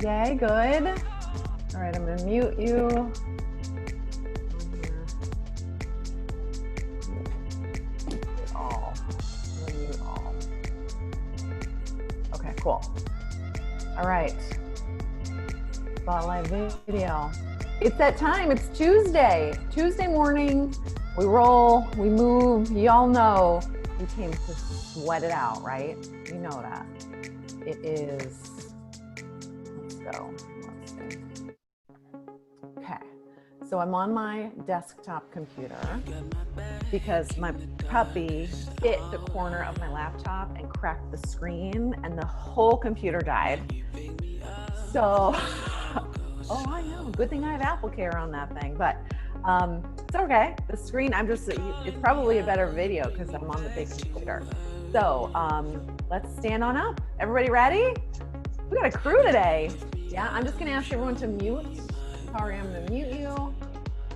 Yay, good. All right, I'm gonna mute you. Mute all. Okay, cool. All right. Spotlight video. It's that time, it's Tuesday. Tuesday morning, we roll, we move. Y'all know we came to sweat it out, right? You know that. It is, let's go. Let's see. Okay, so I'm on my desktop computer because my puppy hit the corner of my laptop and cracked the screen and the whole computer died. So, oh, I know, good thing I have Apple Care on that thing, but it's okay. The screen, it's probably a better video because I'm on the big computer. So let's stand on up. Everybody ready? We got a crew today. Yeah, I'm just gonna ask everyone to mute. Sorry, I'm gonna mute you.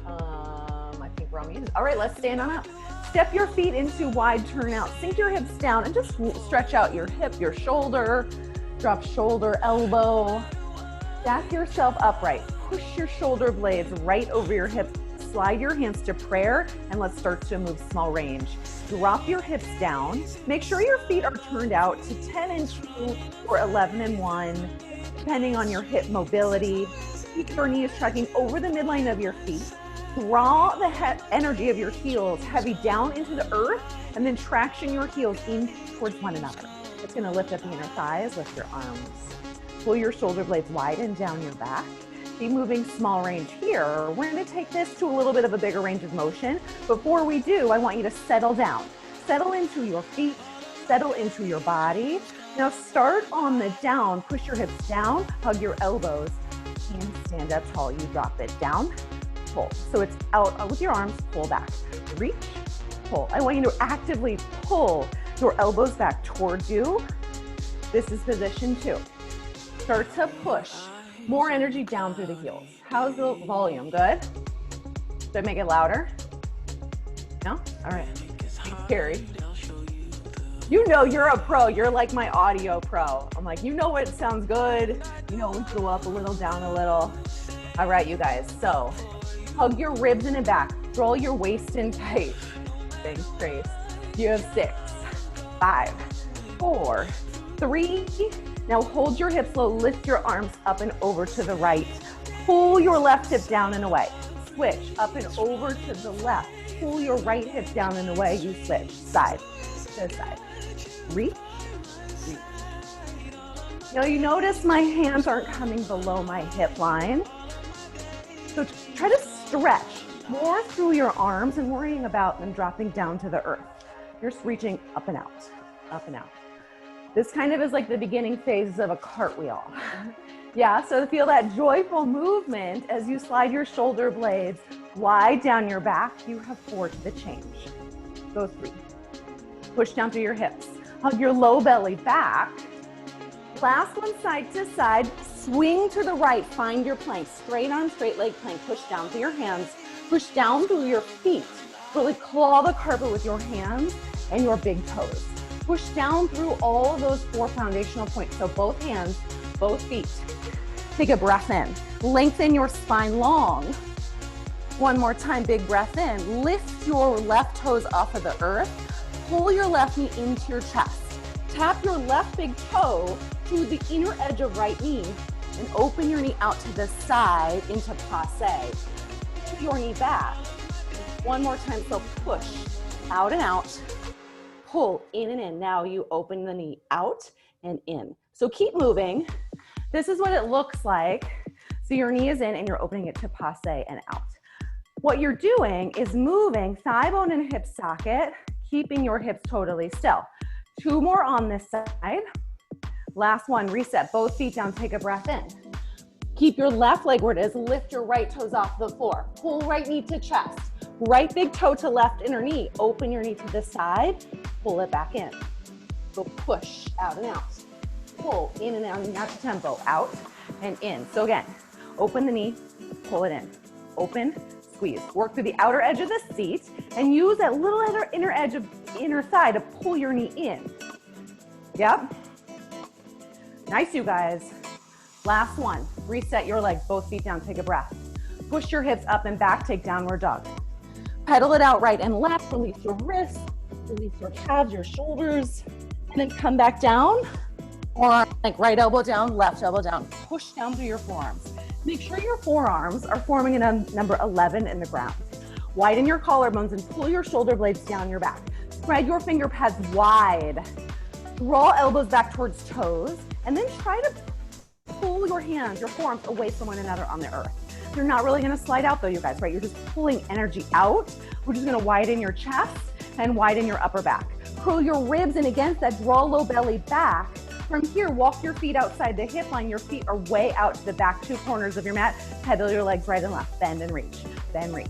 I think we're all muted. All right, let's stand on up. Step your feet into wide turnout. Sink your hips down and just stretch out your hip, your shoulder. Drop shoulder, elbow. Stack yourself upright. Push your shoulder blades right over your hips. Slide your hands to prayer, and let's start to move small range. Drop your hips down. Make sure your feet are turned out to 10 and 2 or 11 and 1, depending on your hip mobility. Keep your knees tracking over the midline of your feet. Draw the energy of your heels heavy down into the earth, and then traction your heels in towards one another. It's gonna lift up the inner thighs, lift your arms. Pull your shoulder blades wide and down your back. Keep moving small range here. We're gonna take this to a little bit of a bigger range of motion. Before we do, I want you to settle down. Settle into your feet, settle into your body. Now start on the down, push your hips down, hug your elbows, and stand up tall. You drop it down, pull. So it's out with your arms, pull back. Reach, pull. I want you to actively pull your elbows back towards you. This is position 2. Start to push. More energy down through the heels. How's the volume? Good? Should I make it louder? No? All right. Carrie. You know you're a pro. You're like my audio pro. I'm like, you know what sounds good. You know when to go up a little, down a little. All right, you guys. So hug your ribs in and back. Roll your waist in tight. Thanks, Grace. You have 6, 5, 4, 3. Now hold your hips low, lift your arms up and over to the right. Pull your left hip down and away. Switch up and over to the left. Pull your right hip down and away. You switch side to side. Reach, reach. Now you notice my hands aren't coming below my hip line. So try to stretch more through your arms and worrying about them dropping down to the earth. You're just reaching up and out, up and out. This kind of is like the beginning phases of a cartwheel. Yeah, so feel that joyful movement as you slide your shoulder blades wide down your back. You have 4 to the change. Go 3. Push down through your hips. Hug your low belly back. Last one, side to side. Swing to the right. Find your plank. Straight arm, straight leg plank. Push down through your hands. Push down through your feet. Really claw the carpet with your hands and your big toes. Push down through all of those 4 foundational points. So both hands, both feet. Take a breath in. Lengthen your spine long. One more time, big breath in. Lift your left toes off of the earth. Pull your left knee into your chest. Tap your left big toe to the inner edge of right knee and open your knee out to the side into passe. Pull your knee back. One more time, so push out and out. Pull in and in. Now you open the knee out and in. So keep moving. This is what it looks like. So your knee is in and you're opening it to passe and out. What you're doing is moving thigh bone and hip socket, keeping your hips totally still. 2 more on this side. Last one, reset, both feet down, take a breath in. Keep your left leg where it is, lift your right toes off the floor. Pull right knee to chest. Right big toe to left inner knee. Open your knee to the side, pull it back in. So push out and out. Pull in and out, natural tempo, out and in. So again, open the knee, pull it in. Open, squeeze. Work through the outer edge of the seat and use that little inner edge of inner thigh to pull your knee in. Yep. Nice, you guys. Last one, reset your legs, both feet down, take a breath. Push your hips up and back, take downward dog. Pedal it out right and left, release your wrists, release your calves, your shoulders, and then come back down, or like right elbow down, left elbow down. Push down through your forearms. Make sure your forearms are forming a number 11 in the ground. Widen your collarbones and pull your shoulder blades down your back. Spread your finger pads wide. Draw elbows back towards toes, and then try to pull your hands, your forearms away from one another on the earth. You're not really gonna slide out though, you guys, right? You're just pulling energy out, which is gonna widen your chest and widen your upper back. Curl your ribs in against that, draw low belly back. From here, walk your feet outside the hip line. Your feet are way out to the back two corners of your mat. Pedal your legs right and left, bend and reach, then reach.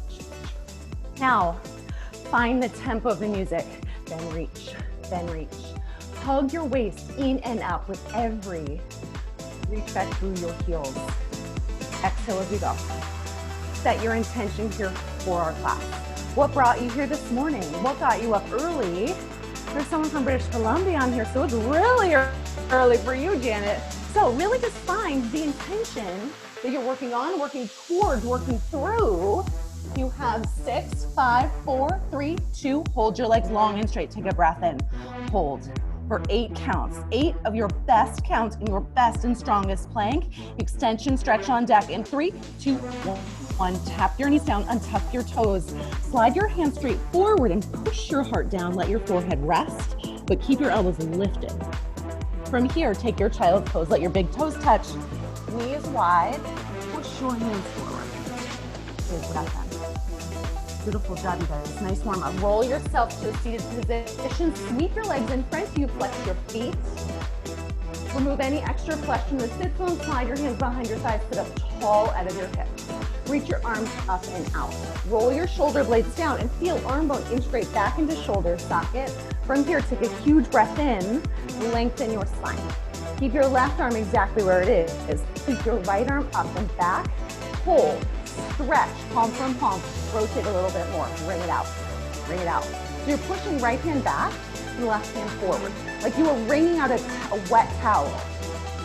Now, find the tempo of the music, then reach, then reach. Hug your waist in and out with every reach back through your heels. Exhale as you go. Set your intention here for our class. What brought you here this morning? What got you up early? There's someone from British Columbia on here, so it's really early for you, Janet. So really just find the intention that you're working on, working towards, working through. You have 6, 5, 4, 3, 2. Hold your legs long and straight. Take a breath in. Hold for 8 counts. 8 of your best counts in your best and strongest plank. Extension stretch on deck in 3, 2, 1. Tap your knees down, untuck your toes. Slide your hands straight forward and push your heart down. Let your forehead rest, but keep your elbows lifted. From here, take your child's pose. Let your big toes touch. Knees wide. Push your hands forward. Good breath in. Beautiful job, you guys. Nice warm up. Roll yourself to a seated position. Sweep your legs in front. You flex your feet. Remove any extra flesh from the sit bone. Slide your hands behind your thighs. Sit up tall out of your hips. Reach your arms up and out. Roll your shoulder blades down and feel arm bone integrate back into shoulder socket. From here, take a huge breath in. Lengthen your spine. Keep your left arm exactly where it is. Keep your right arm up and back. Hold. Stretch, palm from palm. Rotate a little bit more. Bring it out. Bring it out. So you're pushing right hand back and left hand forward. Like you were wringing out a wet towel.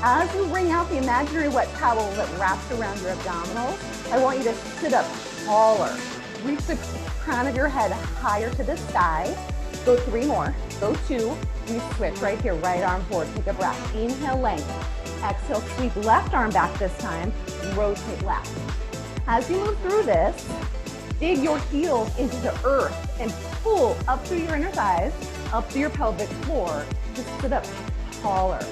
As you wring out the imaginary wet towel that wraps around your abdominals, I want you to sit up taller. Reach the crown of your head higher to the sky. Go 3 more. Go 2. We switch right here. Right arm forward. Take a breath. Inhale, length. Exhale, sweep left arm back this time. Rotate left. As you move through this, dig your heels into the earth and pull up through your inner thighs, up through your pelvic floor. Just sit up taller.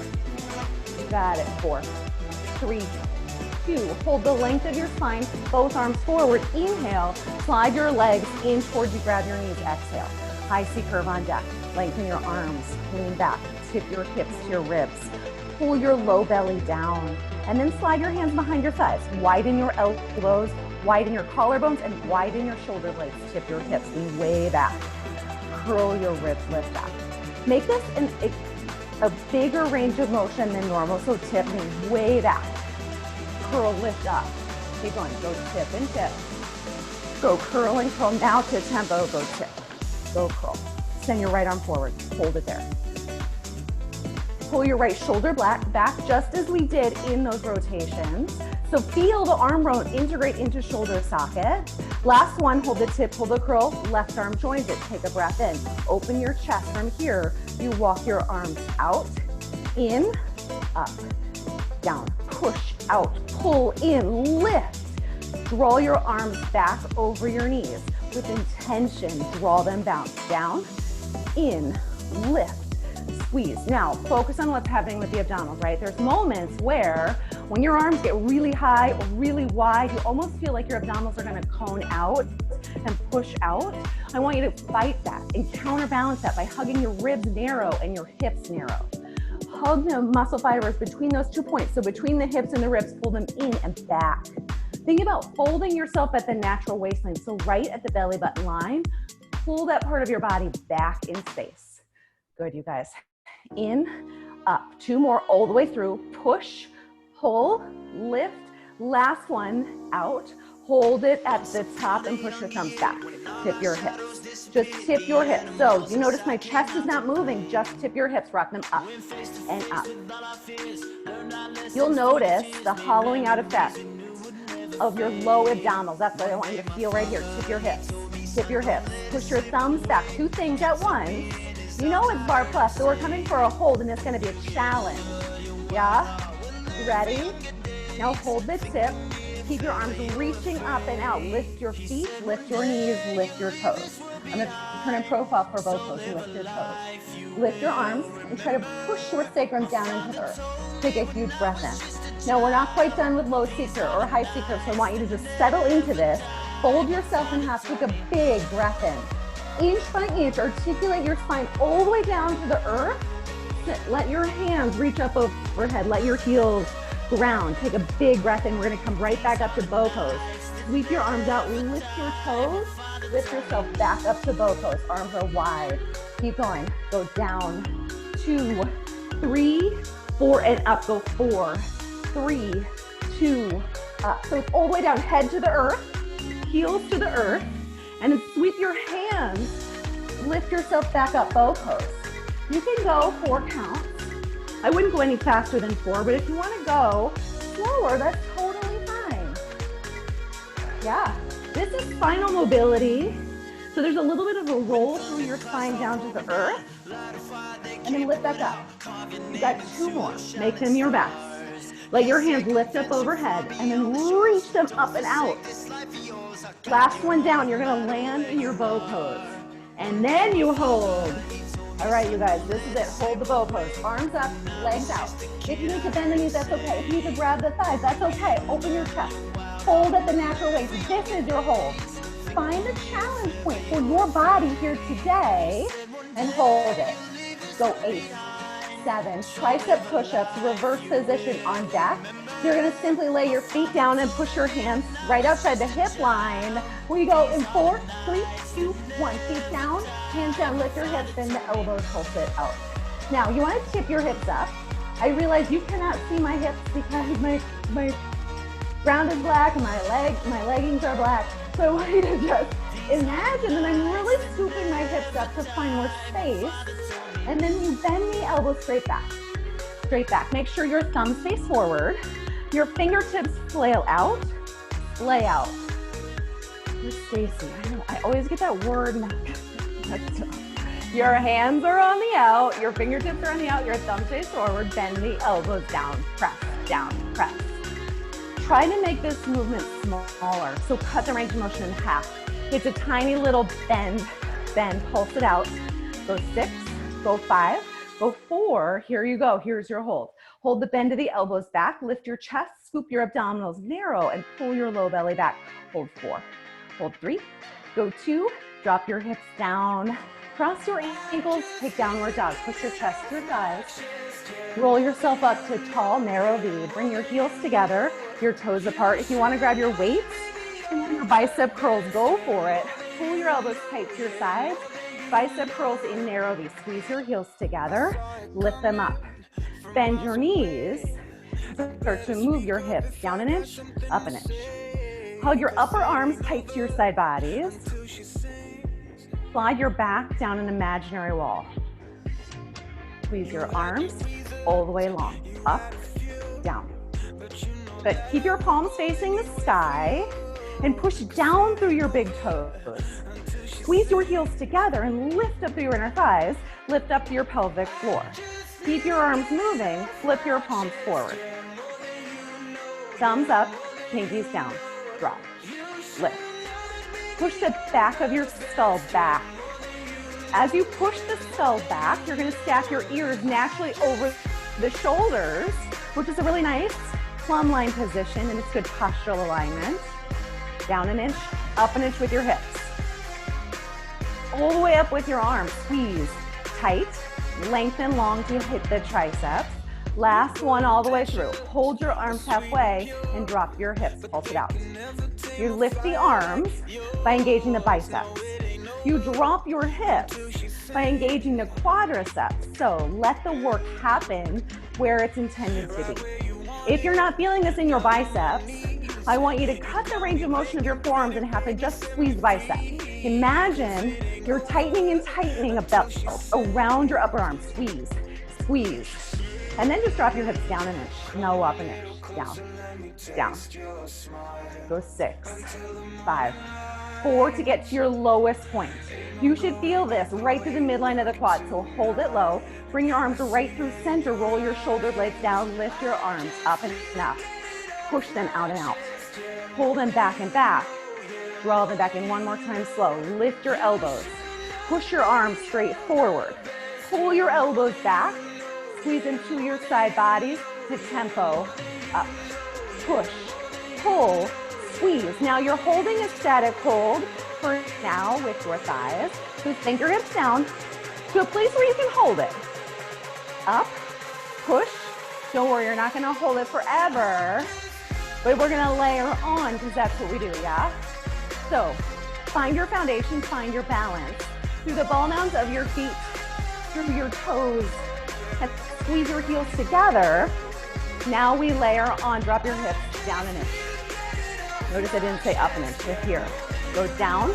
You got it. 4, 3, 2. Hold the length of your spine, both arms forward. Inhale, slide your legs in towards you, grab your knees. Exhale. High C curve on deck. Lengthen your arms, lean back, tip your hips to your ribs. Pull your low belly down. And then slide your hands behind your thighs. Widen your elbows, widen your collarbones, and widen your shoulder blades. Tip your hips, lean way back. Curl your ribs, lift back. Make this a bigger range of motion than normal, so tip, lean way back. Curl, lift up. Keep going, go tip and tip. Go curl and curl, now to tempo, go tip. Go curl. Send your right arm forward, hold it there. Pull your right shoulder back just as we did in those rotations. So feel the arm bone integrate into shoulder socket. Last one, hold the tip, hold the curl, left arm joins it. Take a breath in. Open your chest. From here, you walk your arms out, in, up, down, push out, pull in, lift. Draw your arms back over your knees. With intention, draw them down, in, lift. Squeeze. Now, focus on what's happening with the abdominals, right? There's moments where when your arms get really high or really wide, you almost feel like your abdominals are gonna cone out and push out. I want you to fight that and counterbalance that by hugging your ribs narrow and your hips narrow. Hug the muscle fibers between those 2 points. So between the hips and the ribs, pull them in and back. Think about folding yourself at the natural waistline. So right at the belly button line, pull that part of your body back in space. Good, you guys. In, up. 2 more all the way through. Push, pull, lift. Last one, out. Hold it at the top and push your thumbs back. Tip your hips. Just tip your hips. So you notice my chest is not moving. Just tip your hips. Rock them up and up. You'll notice the hollowing out effect of your low abdominals. That's what I want you to feel right here. Tip your hips. Tip your hips. Push your thumbs back. Two things at once. You know it's bar plus, so we're coming for a hold, and it's going to be a challenge. Yeah? You ready? Now hold the tip. Keep your arms reaching up and out. Lift your feet, lift your knees, lift your toes. I'm going to turn in profile for both toes and lift your toes. Lift your arms and try to push your sacrum down into the earth. Take a huge breath in. Now we're not quite done with low seeker or high seeker, so I want you to just settle into this. Fold yourself in half, take a big breath in. Inch by inch, articulate your spine all the way down to the earth. Let your hands reach up overhead. Let your heels ground. Take a big breath in. We're going to come right back up to bow pose. Sweep your arms out. Lift your toes. Lift yourself back up to bow pose. Arms are wide. Keep going. Go down. 2, 3, 4, and up. Go 4, 3, 2, up. So it's all the way down. Head to the earth. Heels to the earth. And then sweep your hands. Lift yourself back up. Bow pose. You can go 4 counts. I wouldn't go any faster than 4, but if you want to go slower, that's totally fine. Yeah, this is spinal mobility. So there's a little bit of a roll through your spine down to the earth, and then lift back up. You've got 2 more. Make them your best. Let your hands lift up overhead, and then reach them up and out. Last one down, you're going to land in your bow pose, and then you hold. All right, you guys, this is it. Hold the bow pose. Arms up, legs out. If you need to bend the knees, that's okay. If you need to grab the thighs, that's okay. Open your chest. Hold at the natural waist. This is your hold. Find a challenge point for your body here today and hold it. Go 8, 7, tricep push-ups, reverse position on deck. You're going to simply lay your feet down and push your hands right outside the hip line. We go in 4, 3, 2, 1. Feet down, hands down, lift your hips, bend the elbows, pulse it out. Now, you want to tip your hips up. I realize you cannot see my hips because my ground is black and my leggings are black. So I want you to just imagine that I'm really scooping my hips up to find more space. And then you bend the elbows straight back. Straight back. Make sure your thumbs face forward. Your fingertips flail out. Lay out. Stacy, I know, I always get that word. Your hands are on the out. Your fingertips are on the out. Your thumbs face forward. Bend the elbows down. Press, down, press. Try to make this movement smaller. So cut the range of motion in half. It's a tiny little bend, pulse it out. Go 6, go 5, go 4. Here you go. Here's your hold. Hold the bend of the elbows back. Lift your chest, scoop your abdominals narrow, and pull your low belly back. Hold 4. Hold 3. Go 2. Drop your hips down. Cross your ankles. Take downward dog. Push your chest through thighs. Roll yourself up to tall, narrow V. Bring your heels together, your toes apart. If you want to grab your weights and your bicep curls, go for it. Pull your elbows tight to your sides. Bicep curls in narrow V. Squeeze your heels together. Lift them up. Bend your knees. Start to move your hips down an inch, up an inch. Hug your upper arms tight to your side bodies. Slide your back down an imaginary wall. Squeeze your arms all the way long, up, down. Good. Keep your palms facing the sky and push down through your big toes. Squeeze your heels together and lift up through your inner thighs. Lift up to your pelvic floor. Keep your arms moving. Flip your palms forward. Thumbs up, pinkies down. Drop, lift. Push the back of your skull back. As you push the skull back, you're going to stack your ears naturally over the shoulders, which is a really nice plumb line position, and it's good postural alignment. Down an inch, up an inch with your hips. All the way up with your arms. Squeeze tight, lengthen long to hit the triceps. Last one all the way through. Hold your arms halfway and drop your hips. Pulse it out. You lift the arms by engaging the biceps. You drop your hips by engaging the quadriceps. So let the work happen where it's intended to be. If you're not feeling this in your biceps, I want you to cut the range of motion of your forearms in half and just squeeze bicep. Imagine you're tightening and tightening a belt around your upper arm. Squeeze, squeeze. And then just drop your hips down an inch. No, up an inch. Down, down. Go 6, 5, 4 to get to your lowest point. You should feel this right through the midline of the quad. So hold it low. Bring your arms right through center. Roll your shoulder blades down. Lift your arms up and up. Push them out and out. Pull them back and back. Draw them back in one more time slow. Lift your elbows. Push your arms straight forward. Pull your elbows back. Squeeze into your side bodies to tempo. Up. Push. Pull. Squeeze. Now you're holding a static hold for now with your thighs. So sink your hips down to a place where you can hold it. Up. Push. Don't worry, you're not going to hold it forever. But we're gonna layer on because that's what we do, yeah? So find your foundation, find your balance. Through the ball mounds of your feet, through your toes, and squeeze your heels together. Now we layer on, drop your hips down an inch. Notice I didn't say up an inch, lift here. Go down,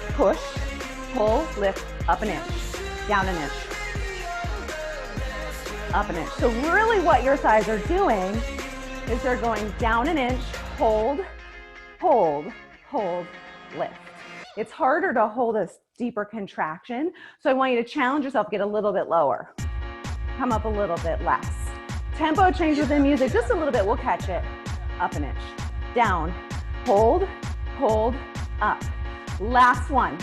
push, pull, lift, up an inch, down an inch, up an inch. So really what your thighs are doing is they're going down an inch, hold, hold, hold, lift. It's harder to hold a deeper contraction, so I want you to challenge yourself, get a little bit lower. Come up a little bit less. Tempo change with the music, just a little bit, we'll catch it. Up an inch, down, hold, hold, up. Last one.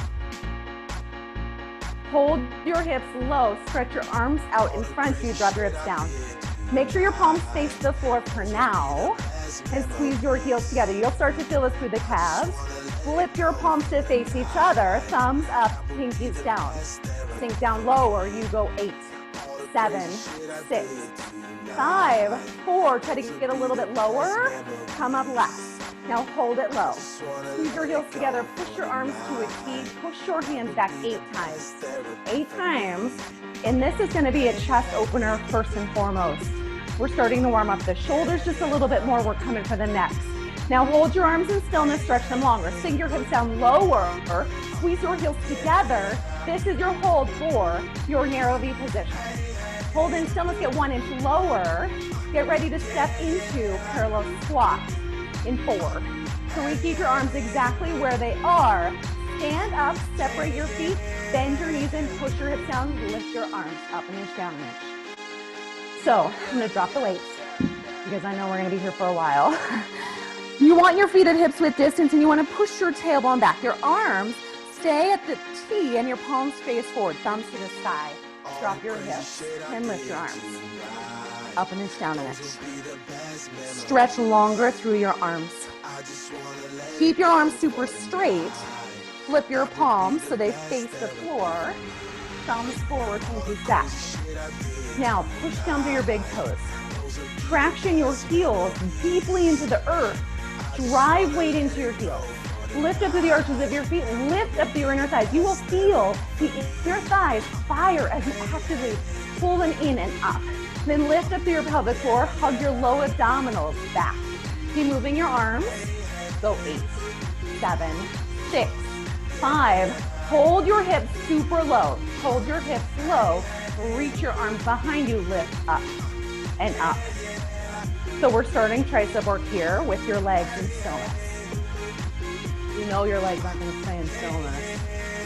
Hold your hips low, stretch your arms out in front of you, drop your hips down. Make sure your palms face the floor for now and squeeze your heels together. You'll start to feel this through the calves. Flip your palms to face each other, thumbs up, pinkies down. Sink down lower, you go 8, 7, 6, 5, 4. Try to get a little bit lower, come up less. Now hold it low. Squeeze your heels together, push your arms to a T, push your hands back 8 times. 8 times, and this is gonna be a chest opener first and foremost. We're starting to warm up the shoulders just a little bit more. We're coming for the necks. Now hold your arms in stillness, stretch them longer. Sink your hips down lower, squeeze your heels together. This is your hold for your narrow V position. Hold in stillness, get 1 inch lower. Get ready to step into parallel squat in 4. So we keep your arms exactly where they are. Stand up, separate your feet, bend your knees and push your hips down, lift your arms up an inch, down an inch. So I'm gonna drop the weights because I know we're gonna be here for a while. You want your feet at hips width distance and you wanna push your tailbone back. Your arms stay at the T and your palms face forward, thumbs to the sky. Drop your hips and lift your arms. Up an inch, down an inch. Stretch longer through your arms. Keep your arms super straight. Flip your palms so they face the floor. Thumbs forward, pinkies back. Now push down to your big toes. Traction your heels deeply into the earth. Drive weight into your heels. Lift up through the arches of your feet. Lift up through your inner thighs. You will feel the inner thighs fire as you actively pull them in and up. Then lift up through your pelvic floor. Hug your low abdominals back. Keep moving your arms. Go 8, 7, 6, 5. Hold your hips super low. Hold your hips low. Reach your arms behind you. Lift up and up. So we're starting tricep work here with your legs in stillness. You know your legs aren't going to stay in stillness.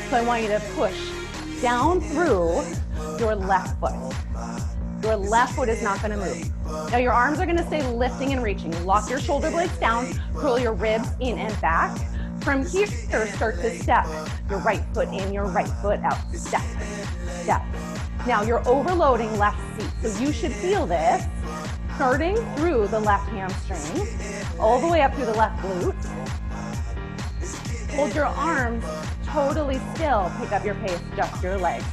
So I want you to push down through your left foot. Your left foot is not going to move. Now your arms are going to stay lifting and reaching. Lock your shoulder blades down, curl your ribs in and back. From here, start to step. Your right foot in, your right foot out. Step, step. Now you're overloading left seat. So you should feel this starting through the left hamstring, all the way up through the left glute. Hold your arms totally still. Pick up your pace, adjust your legs.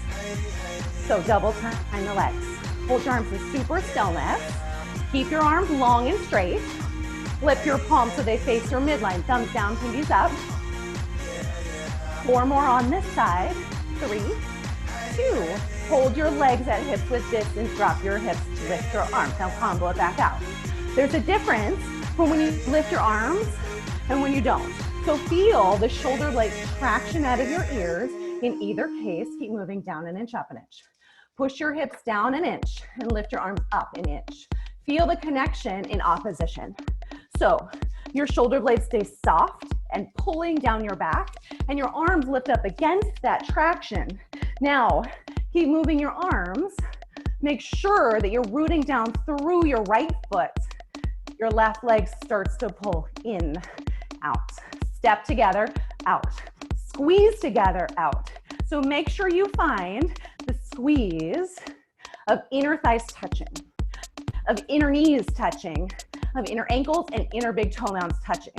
So double time the legs. Hold your arms in super stillness. Keep your arms long and straight. Flip your palms so they face your midline. Thumbs down, pinkies up. 4 more on this side. 3, 2. Hold your legs at hips width distance. Drop your hips, lift your arms. Now combo it back out. There's a difference from when you lift your arms and when you don't. So feel the shoulder blades traction out of your ears. In either case, keep moving down an inch, up an inch. Push your hips down an inch and lift your arms up an inch. Feel the connection in opposition. So your shoulder blades stay soft and pulling down your back, and your arms lift up against that traction. Now, keep moving your arms. Make sure that you're rooting down through your right foot. Your left leg starts to pull in, out. Step together, out. Squeeze together, out. So make sure you find the squeeze of inner thighs touching, of inner knees touching, of inner ankles and inner big toe mounds touching.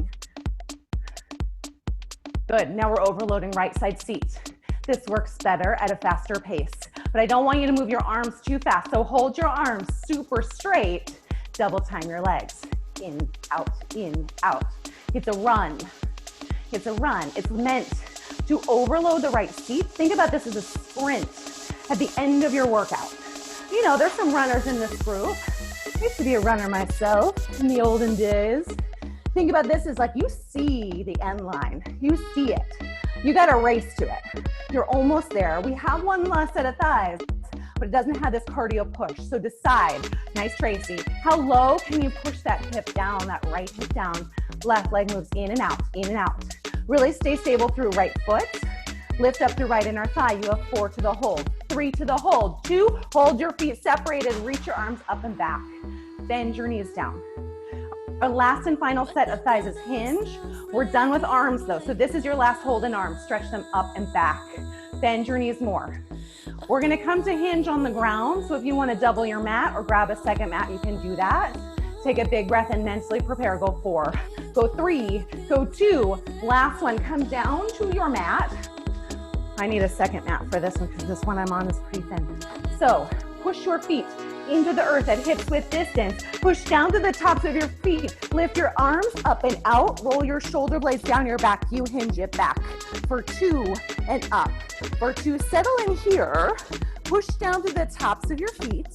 Good, now we're overloading right side seat. This works better at a faster pace, but I don't want you to move your arms too fast. So hold your arms super straight, double time your legs. In, out, in, out. It's a run. It's a run. It's meant to overload the right seat. Think about this as a sprint at the end of your workout. You know, there's some runners in this group. I used to be a runner myself in the olden days. Think about this as like you see the end line. You see it. You got to race to it. You're almost there. We have one last set of thighs, but it doesn't have this cardio push. So decide, nice Tracy, how low can you push that hip down, that right hip down? Left leg moves in and out, in and out. Really stay stable through right foot. Lift up through right inner thigh. You have 4 to the hold, 3 to the hold, 2, hold your feet separated, reach your arms up and back. Bend your knees down. Our last and final set of thighs is hinge. We're done with arms though. So this is your last hold in arms. Stretch them up and back. Bend your knees more. We're gonna come to hinge on the ground. So if you wanna double your mat or grab a second mat, you can do that. Take a big breath and mentally prepare. Go 4, go 3, go 2. Last one, come down to your mat. I need a second mat for this one because this one I'm on is pretty thin. So push your feet into the earth at hips width distance. Push down to the tops of your feet. Lift your arms up and out. Roll your shoulder blades down your back. You hinge it back for 2 and up. For 2, settle in here. Push down to the tops of your feet.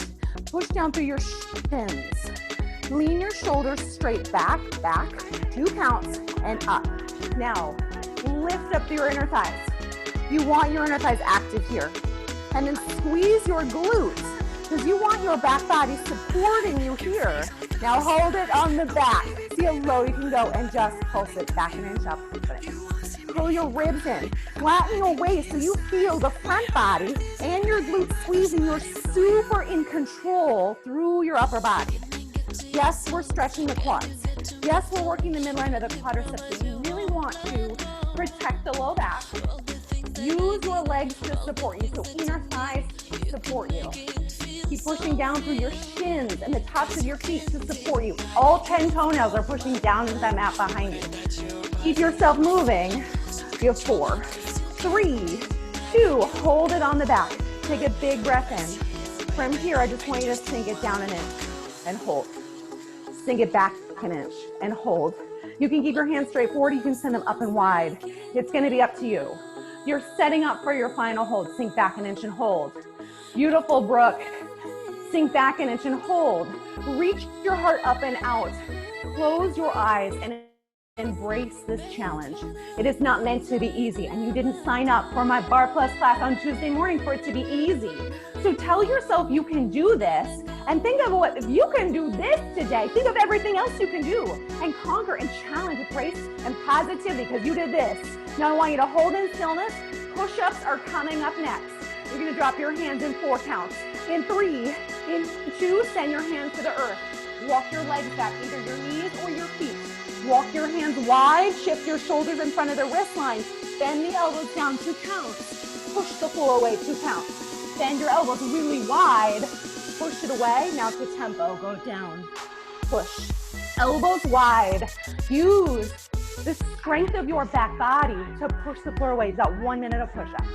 Push down through your shins. Lean your shoulders straight back, 2 counts and up. Now, lift up your inner thighs. You want your inner thighs active here. And then squeeze your glutes because you want your back body supporting you here. Now hold it on the back. See how low you can go and just pulse it back an inch up. Pull your ribs in. Flatten your waist so you feel the front body and your glutes squeezing. You're super in control through your upper body. Yes, we're stretching the quads. Yes, we're working the midline of the quadriceps. You really want to protect the low back. Use your legs to support you, so inner thighs support you. Keep pushing down through your shins and the tops of your feet to support you. All 10 toenails are pushing down into that mat behind you. Keep yourself moving. You have 4, 3, 2, hold it on the back. Take a big breath in. From here, I just want you to sink it down an inch and hold. Sink it back an inch and hold. You can keep your hands straight forward. You can send them up and wide. It's going to be up to you. You're setting up for your final hold. Sink back an inch and hold. Beautiful, Brooke. Sink back an inch and hold. Reach your heart up and out. Close your eyes and embrace this challenge. It is not meant to be easy, and you didn't sign up for my Barre Plus class on Tuesday morning for it to be easy. So tell yourself you can do this, and think of what, if you can do this today, think of everything else you can do, and conquer and challenge with grace and positivity, because you did this. Now I want you to hold in stillness. Push-ups are coming up next. You're gonna drop your hands in 4 counts. In 3, in 2, send your hands to the earth. Walk your legs back, either your knees or your feet. Walk your hands wide, shift your shoulders in front of the wrist line. Bend the elbows down 2 counts. Push the floor away 2 counts. Bend your elbows really wide. Push it away. Now to tempo, go down. Push. Elbows wide. Use the strength of your back body to push the floor away. You've got 1 minute of push-ups.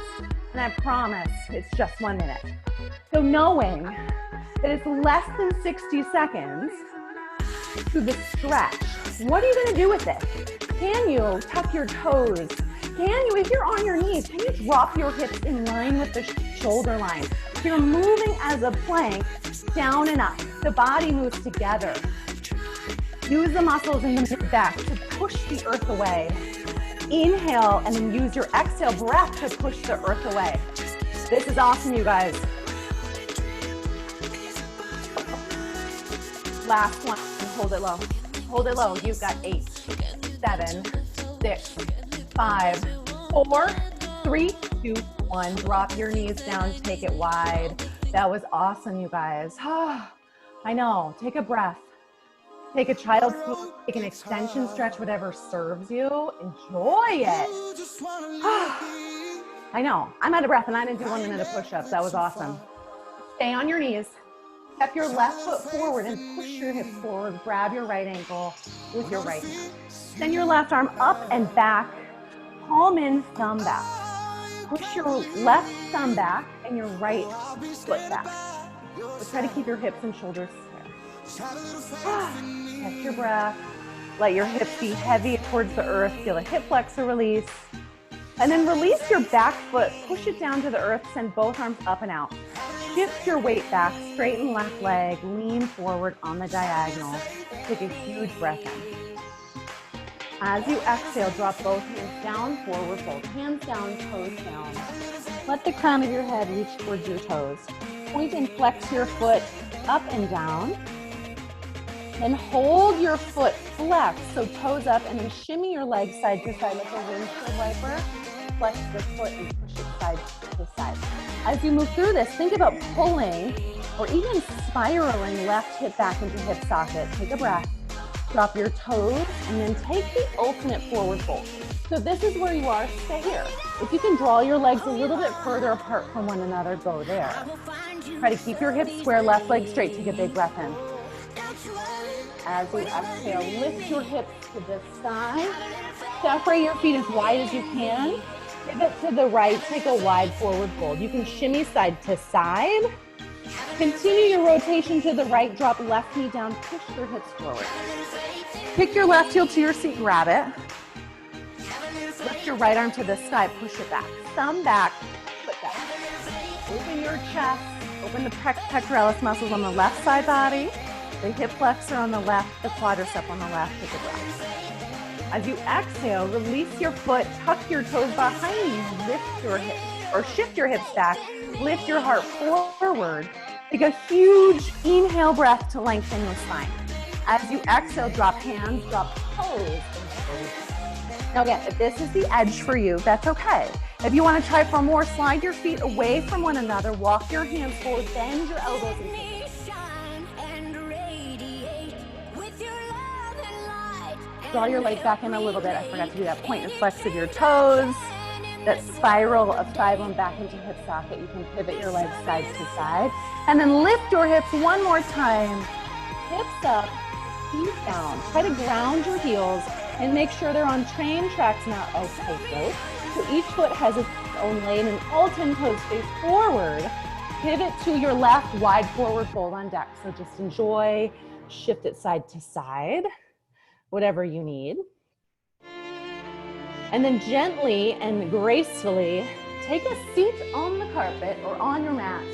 And I promise it's just 1 minute. So knowing that it's less than 60 seconds to the stretch, what are you gonna do with it? Can you tuck your toes? Can you, if you're on your knees, can you drop your hips in line with the shoulder line? So you're moving as a plank, down and up. The body moves together. Use the muscles in the back to push the earth away. Inhale, and then use your exhale breath to push the earth away. This is awesome, you guys. Last one, hold it low. Hold it low. You've got 8, 7, 6, 5, 4, 3, 2, 1. Drop your knees down, take it wide. That was awesome, you guys. I know, take a breath. Take a child's pose, take an extension stretch, whatever serves you. Enjoy it. I know, I'm out of breath and I didn't do 1 minute of push-ups. That was awesome. Stay on your knees. Step your left foot forward and push your hips forward. Grab your right ankle with your right hand. Send your left arm up and back. Palm in, thumb back. Push your left thumb back and your right foot back. But try to keep your hips and shoulders square. Catch your breath. Let your hips be heavy towards the earth. Feel a hip flexor release. And then release your back foot. Push it down to the earth. Send both arms up and out. Shift your weight back, straighten left leg, lean forward on the diagonal. Take a huge breath in. As you exhale, drop both hands down, forward fold. Hands down, toes down. Let the crown of your head reach towards your toes. Point and flex your foot up and down. Then hold your foot flexed, so toes up, and then shimmy your leg side to side like a windshield wiper. Flex the foot and push it side to side. As you move through this, think about pulling or even spiraling left hip back into hip socket. Take a breath, drop your toes, and then take the ultimate forward fold. So this is where you are, stay here. If you can draw your legs a little bit further apart from one another, go there. Try to keep your hips square, left leg straight. Take a big breath in. As you exhale, lift your hips to the side. Separate your feet as wide as you can. Pivot to the right, take a wide forward fold. You can shimmy side to side. Continue your rotation to the right, drop left knee down, push your hips forward. Pick your left heel to your seat, grab it. Lift your right arm to the sky, push it back. Thumb back, foot back. Open your chest, open the pectoralis muscles on the left side body, the hip flexor on the left, the quadricep on the left, take a breath. As you exhale, release your foot, tuck your toes behind you, lift your hips, or shift your hips back, lift your heart forward. Take a huge inhale breath to lengthen your spine. As you exhale, drop hands, drop toes. Now again, if this is the edge for you, that's okay. If you want to try for more, slide your feet away from one another, walk your hands forward, bend your elbows and hips. Draw your leg back in a little bit. I forgot to do that. Point and flex of your toes. That spiral of thigh bone back into hip socket. You can pivot your legs side to side. And then lift your hips one more time. Hips up, feet down. Try to ground your heels and make sure they're on train tracks, not tightrope. So each foot has its own lane and all 10 toes face forward. Pivot to your left, wide forward fold on deck. So just enjoy, shift it side to side. Whatever you need. And then gently and gracefully take a seat on the carpet or on your mat.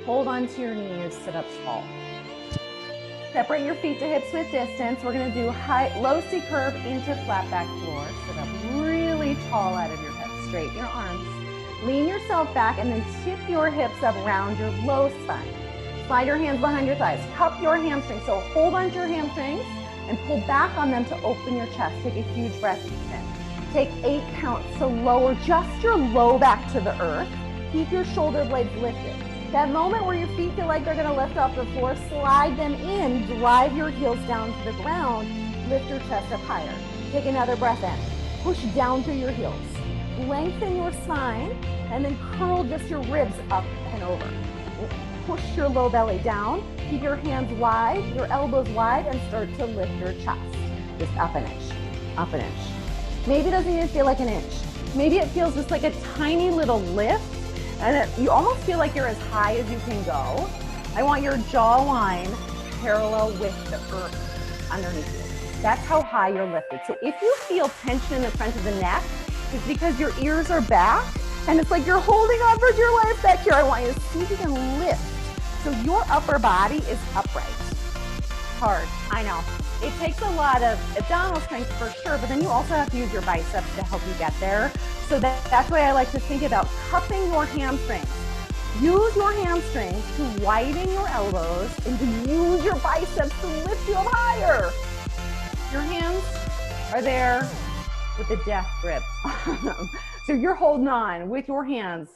Hold onto your knees, sit up tall. Separate your feet to hips with distance. We're gonna do low C curve into flat back floor. Sit up really tall out of your hips. Straighten your arms. Lean yourself back and then tip your hips up around your low spine. Slide your hands behind your thighs. Cup your hamstrings. So hold onto your hamstrings and pull back on them to open your chest. Take a huge breath in. Take 8 counts, so lower just your low back to the earth. Keep your shoulder blades lifted. That moment where your feet feel like they're gonna lift off the floor, slide them in, drive your heels down to the ground, lift your chest up higher. Take another breath in. Push down through your heels. Lengthen your spine, and then curl just your ribs up and over. Push your low belly down. Keep your hands wide, your elbows wide, and start to lift your chest. Just up an inch, up an inch. Maybe it doesn't even feel like an inch. Maybe it feels just like a tiny little lift, and you almost feel like you're as high as you can go. I want your jawline parallel with the earth underneath you. That's how high you're lifted. So if you feel tension in the front of the neck, it's because your ears are back, and it's like you're holding on for dear life back here. I want you to see if you can lift. So your upper body is upright. Hard, I know. it takes a lot of abdominal strength for sure, but then you also have to use your biceps to help you get there. So that's why I like to think about cupping your hamstrings. Use your hamstrings to widen your elbows and to use your biceps to lift you up higher. Your hands are there with a death grip. So you're holding on with your hands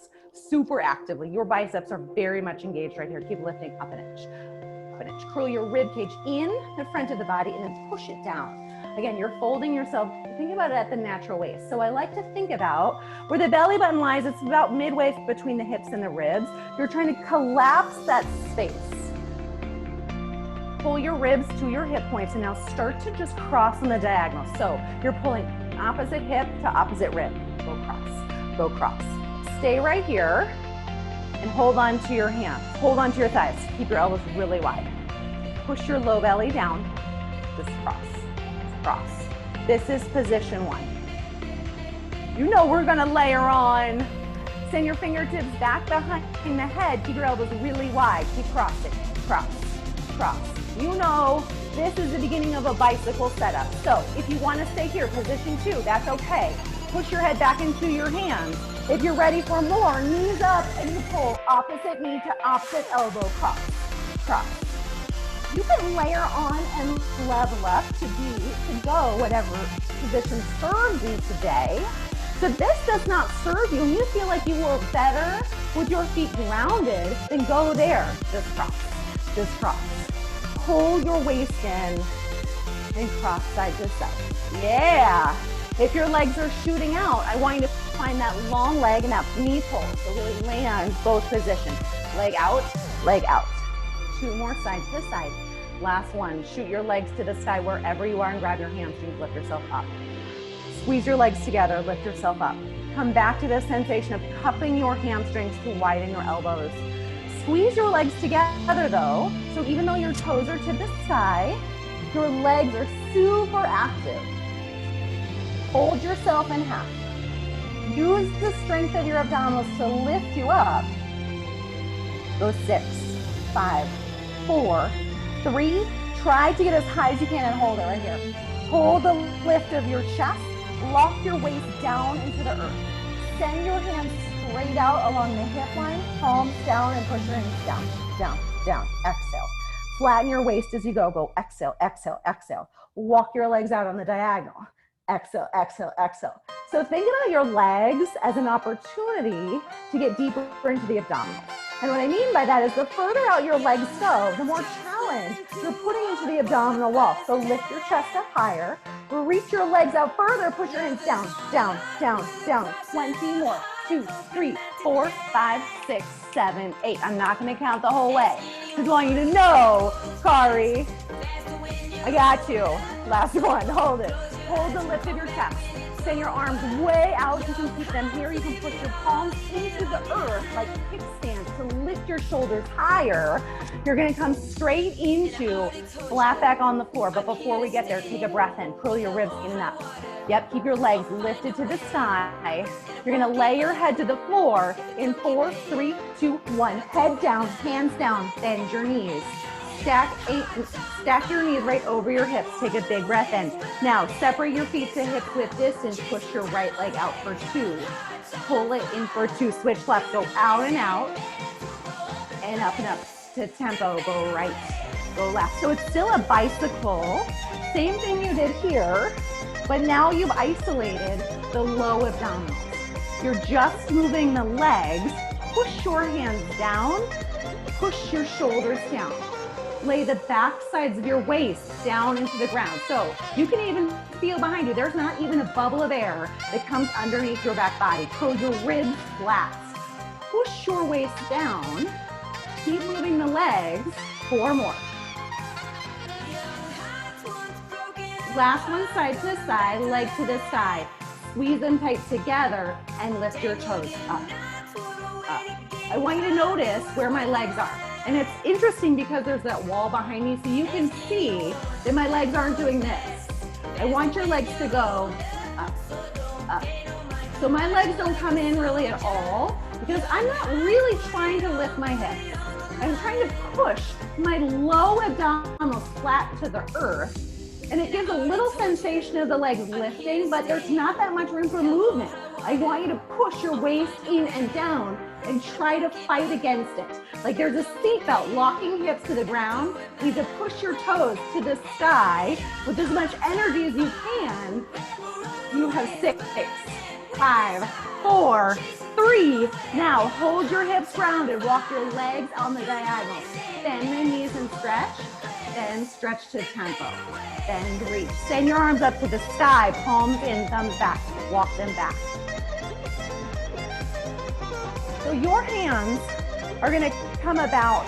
super actively. Your biceps are very much engaged right here. Keep lifting up an inch. Up an inch. Curl your rib cage in the front of the body and then push it down. Again, you're folding yourself. Think about it at the natural waist. So I like to think about where the belly button lies. It's about midway between the hips and the ribs. You're trying to collapse that space. Pull your ribs to your hip points and now start to just cross on the diagonal. So you're pulling opposite hip to opposite rib. Go cross, go cross. Stay right here and hold on to your hands. Hold on to your thighs. Keep your elbows really wide. Push your low belly down. Just cross, cross. This is position one. You know we're gonna layer on. Send your fingertips back behind the head. Keep your elbows really wide. Keep crossing, cross, cross. You know this is the beginning of a bicycle setup. So if you wanna stay here, position two, that's okay. Push your head back into your hands. If you're ready for more, knees up and you pull opposite knee to opposite elbow, cross, cross. You can layer on and level up to go whatever position serves you today. So this does not serve you and you feel like you work better with your feet grounded, then go there. Just cross, just cross. Pull your waist in and cross side to side. Yeah. If your legs are shooting out, I want you to find that long leg and that knee pull. So really land both positions. Leg out, leg out. Shoot more side to side. Last one, shoot your legs to the sky wherever you are and grab your hamstrings, lift yourself up. Squeeze your legs together, lift yourself up. Come back to the sensation of cupping your hamstrings to widen your elbows. Squeeze your legs together though, so even though your toes are to the sky, your legs are super active. Hold yourself in half. Use the strength of your abdominals to lift you up. Go 6, 5, 4, 3. Try to get as high as you can and hold it right here. Hold the lift of your chest. Lock your waist down into the earth. Send your hands straight out along the hip line. Palms down and push your hands down, down, down. Exhale. Flatten your waist as you go. Go exhale, exhale, exhale. Walk your legs out on the diagonal. Exhale, exhale, exhale. So think about your legs as an opportunity to get deeper into the abdominals. And what I mean by that is the further out your legs go, the more challenge you're putting into the abdominal wall. So lift your chest up higher, reach your legs out further, push your hands down, down, down, down. 20 more. 2, 3, 4, 5, 6, 7, 8. I'm not going to count the whole way. I just want you to know, Kari, I got you. Last one. Hold it. Hold the lift of your chest. Send your arms way out. You can keep them here. You can put your palms into the earth like kickstands to lift your shoulders higher. You're going to come straight into flat back on the floor. But before we get there, take a breath in. Curl your ribs in and up. Yep, keep your legs lifted to the sky. You're going to lay your head to the floor in 4, 3, 2, 1. Head down, hands down, bend your knees. Stack your knees right over your hips. Take a big breath in. Now, separate your feet to hip width distance. Push your right leg out for 2. Pull it in for 2. Switch left. Go out and out. And up to tempo. Go right. Go left. So it's still a bicycle. Same thing you did here, but now you've isolated the low abdominals. You're just moving the legs. Push your hands down. Push your shoulders down. Lay the back sides of your waist down into the ground. So you can even feel behind you, there's not even a bubble of air that comes underneath your back body. Curl your ribs flat. Push your waist down. Keep moving the legs. 4 more. Last one, side to side, leg to the side. Squeeze them tight together and lift your toes up, up. I want you to notice where my legs are. And it's interesting because there's that wall behind me, so you can see that my legs aren't doing this. I want your legs to go up, up. So my legs don't come in really at all because I'm not really trying to lift my hips. I'm trying to push my low abdominals flat to the earth And it gives a little sensation of the legs lifting, but there's not that much room for movement. I want you to push your waist in and down and try to fight against it. Like there's a seatbelt locking hips to the ground. You need to push your toes to the sky with as much energy as you can. You have 6, 5, 4, 3. Now hold your hips grounded. Walk your legs on the diagonal. Bend the knees and stretch. Then stretch to tempo. Bend, reach. Send your arms up to the sky. Palms in, thumbs back. Walk them back. So your hands are going to come about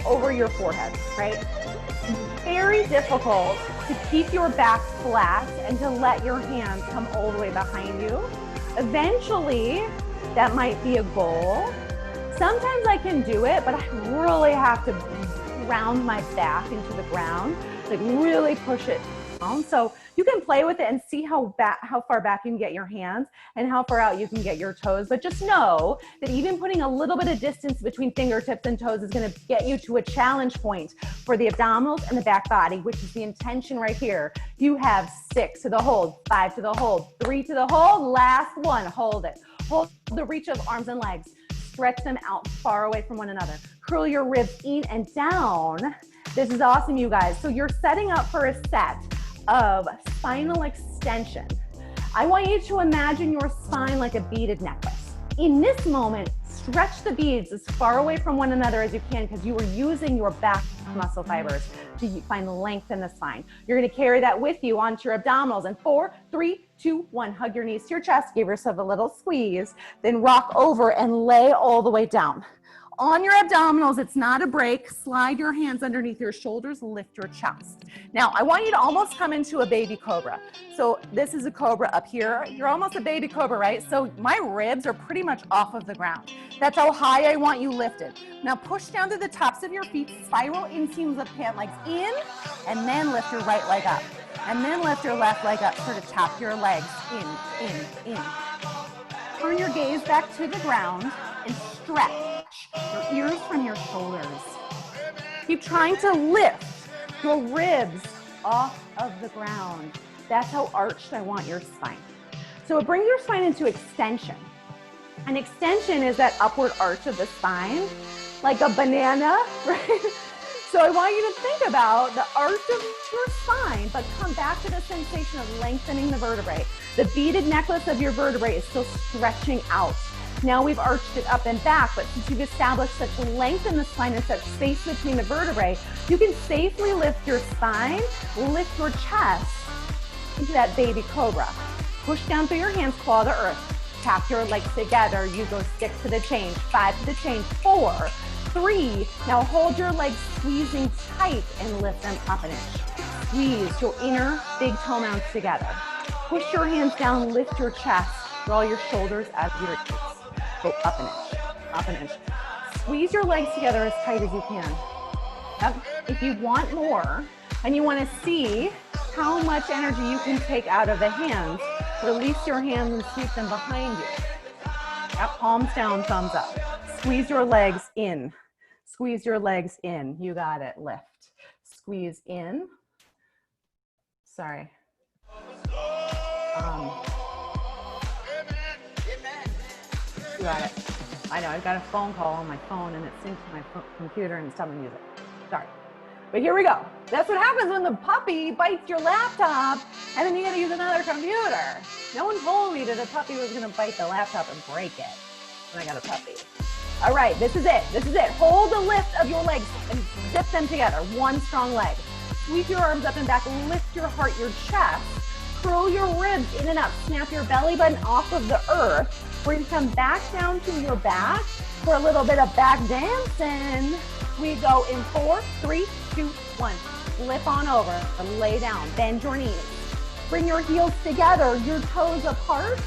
over your forehead, right? It's very difficult to keep your back flat and to let your hands come all the way behind you. Eventually, that might be a goal. Sometimes I can do it, but I really have to ground my back into the ground, like really push it down. So you can play with it and see how far back you can get your hands and how far out you can get your toes. But just know that even putting a little bit of distance between fingertips and toes is going to get you to a challenge point for the abdominals and the back body, which is the intention right here. You have 6 to the hold, 5 to the hold, 3 to the hold, last one, hold it. Hold the reach of arms and legs. Stretch them out far away from one another. Curl your ribs in and down. This is awesome, you guys. So you're setting up for a set of spinal extension. I want you to imagine your spine like a beaded necklace. In this moment, stretch the beads as far away from one another as you can because you are using your back muscle fibers to find length in the spine. You're going to carry that with you onto your abdominals in 4, 3, 2, 1. Hug your knees to your chest, give yourself a little squeeze, then rock over and lay all the way down. On your abdominals, it's not a break. Slide your hands underneath your shoulders, lift your chest. Now, I want you to almost come into a baby cobra. So this is a cobra up here. You're almost a baby cobra, right? So my ribs are pretty much off of the ground. That's how high I want you lifted. Now push down to the tops of your feet, spiral inseams of pant legs in, and then lift your right leg up. And then lift your left leg up, sort of tap your legs in. Turn your gaze back to the ground and stretch your ears from your shoulders. Keep trying to lift your ribs off of the ground. That's how arched I want your spine. So it brings your spine into extension. An extension is that upward arch of the spine, like a banana, right? So I want you to think about the arch of your spine, but come back to the sensation of lengthening the vertebrae. The beaded necklace of your vertebrae is still stretching out. Now we've arched it up and back, but since you've established such length in the spine and such space between the vertebrae, you can safely lift your spine, lift your chest into that baby cobra. Push down through your hands, claw the earth. Tap your legs together. You go 6 to the change, 5 to the change, 4, 3. Now hold your legs squeezing tight and lift them up an inch. Squeeze your inner big toe mounts together. Push your hands down, lift your chest. Draw your shoulders as your hips. Go up an inch. Squeeze your legs together as tight as you can. Yep. If you want more and you want to see how much energy you can take out of the hands, release your hands and sweep them behind you. Yep. Palms down, thumbs up. Squeeze your legs in. Squeeze your legs in. You got it. Lift. Squeeze in. Sorry. You got it. I know, I've got a phone call on my phone and it synced to my computer and it's telling me music. Sorry. But here we go. That's what happens when the puppy bites your laptop and then you gotta use another computer. No one told me that a puppy was gonna bite the laptop and break it when I got a puppy. All right, this is it. This is it. Hold the lift of your legs and zip them together. One strong leg. Sweep your arms up and back. Lift your heart, your chest. Curl your ribs in and up. Snap your belly button off of the earth. Bring come back down to your back for a little bit of back dancing. We go in 4, 3, 2, 1. Flip on over and lay down. Bend your knees. Bring your heels together, your toes apart.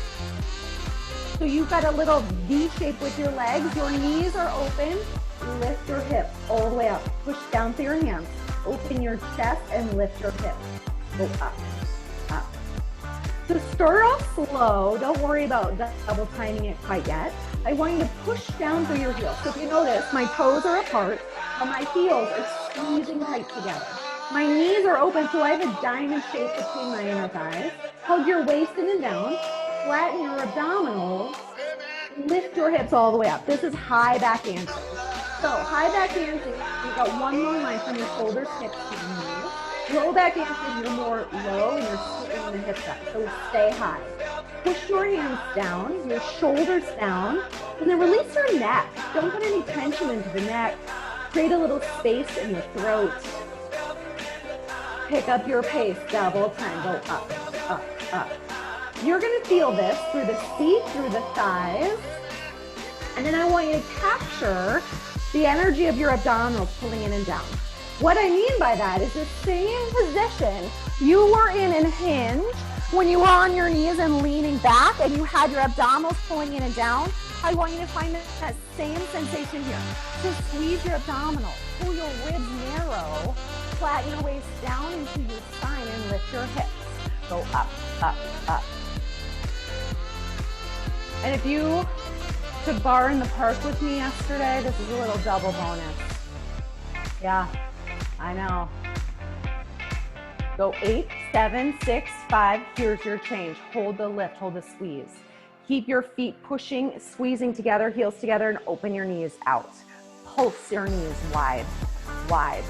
So you've got a little V shape with your legs. Your knees are open. Lift your hips all the way up. Push down through your hands. Open your chest and lift your hips. Go up, up. So start off slow. Don't worry about double timing it quite yet. I want you to push down through your heels. So if you notice, my toes are apart, but my heels are squeezing tight together. My knees are open, so I have a diamond shape between my inner thighs. Hug your waist in and down. Flatten your abdominals. Lift your hips all the way up. This is high back dancing. So high back dancing, you've got one long line from your shoulders, hips to the knees. Low back dancing, you're more low and you're sitting the hips up. So stay high. Push your hands down, your shoulders down, and then release your neck. Don't put any tension into the neck. Create a little space in the throat. Pick up your pace, double time, go up, up, up. You're gonna feel this through the seat, through the thighs, and then I want you to capture the energy of your abdominals pulling in and down. What I mean by that is the same position you were in hinge when you were on your knees and leaning back and you had your abdominals pulling in and down. I want you to find that same sensation here. So squeeze your abdominals, pull your ribs narrow, flatten your waist down into your spine and lift your hips. Go up, up, up. And if you took Barre in the park with me yesterday, this is a little double bonus. Yeah, I know. Go 8, 7, 6, 5. Here's your change. Hold the lift, hold the squeeze. Keep your feet pushing, squeezing together, heels together, and open your knees out. Pulse your knees wide, wide.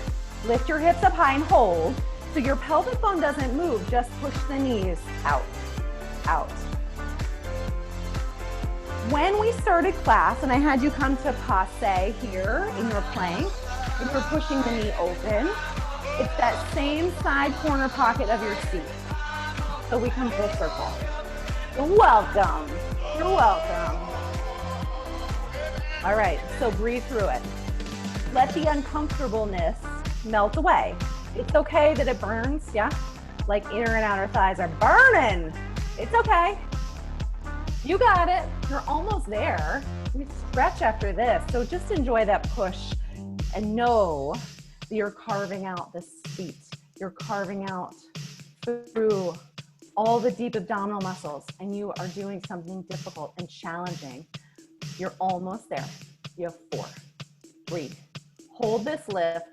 Lift your hips up high and hold. So your pelvic bone doesn't move, just push the knees out, out. When we started class, and I had you come to passe here in your plank, and you're pushing the knee open, it's that same side corner pocket of your seat. So we come full circle. You're welcome. You're welcome. All right, so breathe through it. Let the uncomfortableness melt away. It's okay that it burns, yeah? Like inner and outer thighs are burning. It's okay. You got it. You're almost there. We stretch after this. So just enjoy that push and know that you're carving out this feet. You're carving out through all the deep abdominal muscles, and you are doing something difficult and challenging. You're almost there. You have 4. Breathe. Hold this lift.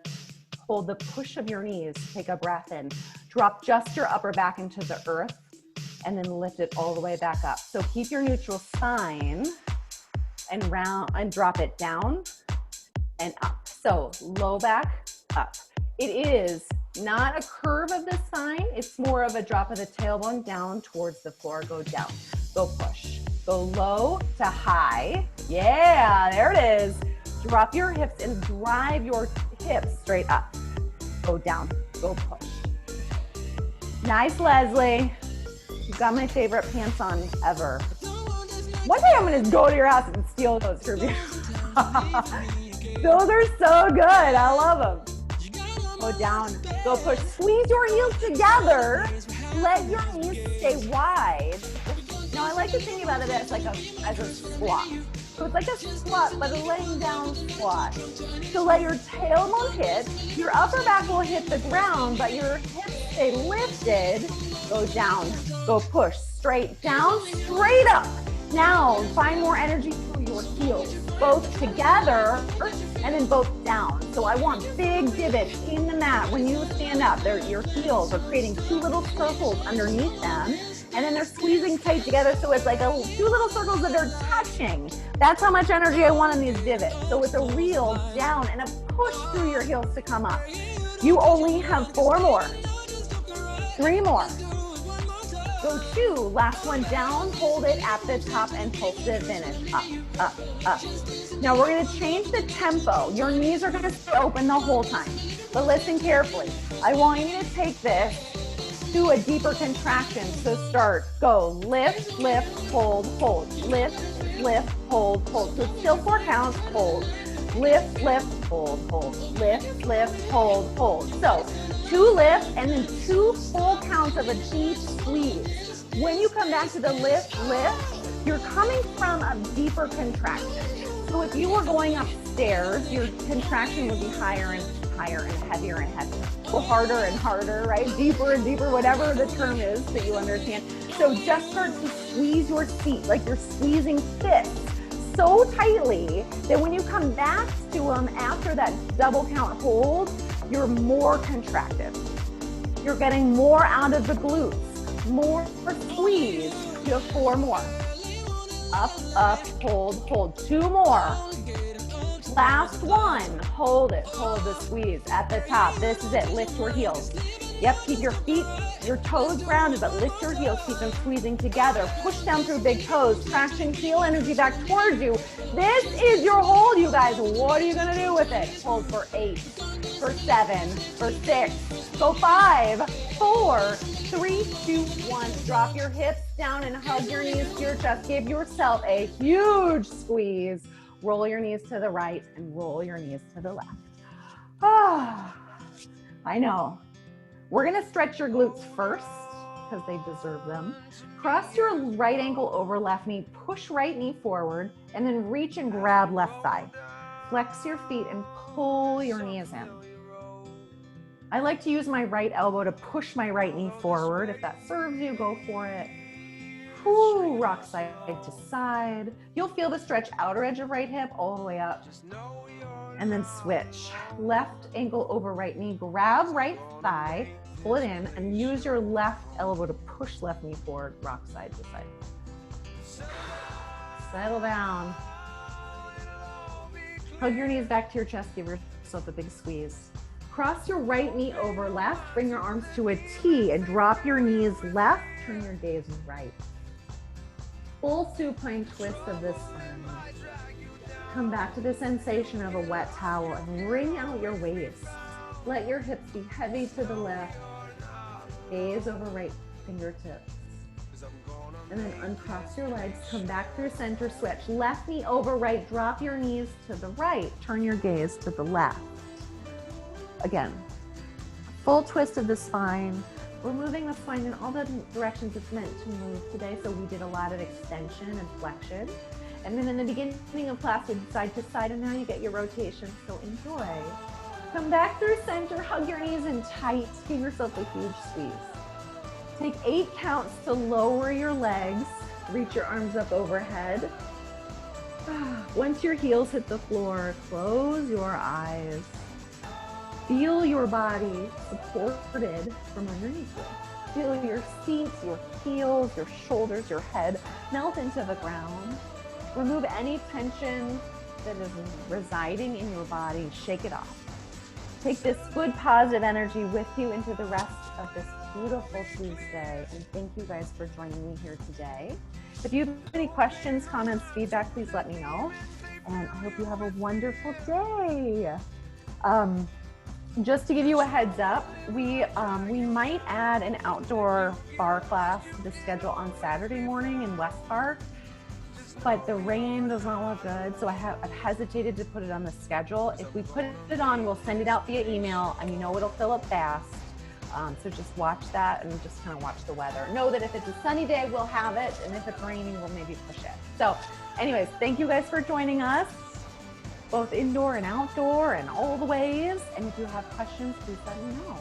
Hold the push of your knees. Take a breath in. Drop just your upper back into the earth and then lift it all the way back up. So keep your neutral spine and round and drop it down and up. So low back, up. It is not a curve of the spine. It's more of a drop of the tailbone down towards the floor. Go down, go push, go low to high. Yeah, there it is. Drop your hips and drive your hips straight up. Go down, go push. Nice, Leslie. You've got my favorite pants on ever. One day I'm gonna go to your house and steal those from you. Those are so good, I love them. Go down, go push. Squeeze your heels together. Let your knees stay wide. Now I like to think about it as like as a squat. So it's like a squat, but a laying down squat. So let your tailbone hit, your upper back will hit the ground, but your hips stay lifted. Go down, go push, straight down, straight up. Now find more energy through your heels, both together and then both down. So I want big divots in the mat. When you stand up, your heels are creating 2 little circles underneath them. And then they're squeezing tight together, so it's like 2 little circles that are touching. That's how much energy I want in these divots. So it's a real down and a push through your heels to come up. You only have 4 more. 3 more. Go 2, last one down, hold it at the top and pulse to finish. Up, up, up. Now we're gonna change the tempo. Your knees are gonna stay open the whole time, but listen carefully. I want you to take this to a deeper contraction. So start, go, lift, lift, hold, hold, lift, lift, hold, hold. So still 4 counts, hold, lift, lift, hold, hold, lift, lift, hold, hold. So 2 lifts and then 2 full counts of a deep squeeze. When you come back to the lift, lift, you're coming from a deeper contraction. So if you were going upstairs, your contraction would be higher and higher and heavier and heavier. Go harder and harder, right? Deeper and deeper, whatever the term is that you understand. So just start to squeeze your seat like you're squeezing fists so tightly that when you come back to them after that double count hold, you're more contracted. You're getting more out of the glutes, more squeeze. You have 4 more. Up, up, hold, hold. 2 more. Last one. Hold it, hold the squeeze at the top. This is it, lift your heels. Yep, keep your feet, your toes grounded, but lift your heels, keep them squeezing together. Push down through big toes, traction, feel energy back towards you. This is your hold, you guys. What are you gonna do with it? Hold for 8, for 7, for 6, go 5, 4, 3, 2, 1. Drop your hips down and hug your knees to your chest. Give yourself a huge squeeze. Roll your knees to the right and roll your knees to the left. Ah, I know. We're gonna stretch your glutes first because they deserve them. Cross your right ankle over left knee, push right knee forward, and then reach and grab left thigh. Flex your feet and pull your knees in. I like to use my right elbow to push my right knee forward. If that serves you, go for it. Whew, rock side to side. You'll feel the stretch outer edge of right hip all the way up. And then switch. Left ankle over right knee, grab right thigh, pull it in, and use your left elbow to push left knee forward, rock side to side. Settle down. Hug your knees back to your chest, give yourself a big squeeze. Cross your right knee over left, bring your arms to a T and drop your knees left, turn your gaze right. Full supine twist of this spine. Come back to the sensation of a wet towel and wring out your waist. Let your hips be heavy to the left. Gaze over right fingertips. And then uncross your legs, come back through center, switch. Left knee over right, drop your knees to the right. Turn your gaze to the left. Again, full twist of the spine. We're moving the spine in all the directions it's meant to move today. So we did a lot of extension and flexion. And then in the beginning of class, we did side to side, and now you get your rotation, so enjoy. Come back through center, hug your knees in tight, give yourself a huge squeeze. Take 8 counts to lower your legs, reach your arms up overhead. Once your heels hit the floor, close your eyes. Feel your body supported from underneath you. Feel your feet, your heels, your shoulders, your head melt into the ground. Remove any tension that is residing in your body. Shake it off. Take this good positive energy with you into the rest of this beautiful Tuesday. And thank you guys for joining me here today. If you have any questions, comments, feedback, please let me know. And I hope you have a wonderful day. Just to give you a heads up, we might add an outdoor bar class to the schedule on Saturday morning in West Park. But the rain does not look good, so I've hesitated to put it on the schedule. If we put it on, we'll send it out via email, and you know it'll fill up fast. So just watch that and just kind of watch the weather. Know that if it's a sunny day, we'll have it, and if it's raining, we'll maybe push it. So anyways, thank you guys for joining us, both indoor and outdoor and all the ways. And if you have questions, please let me know.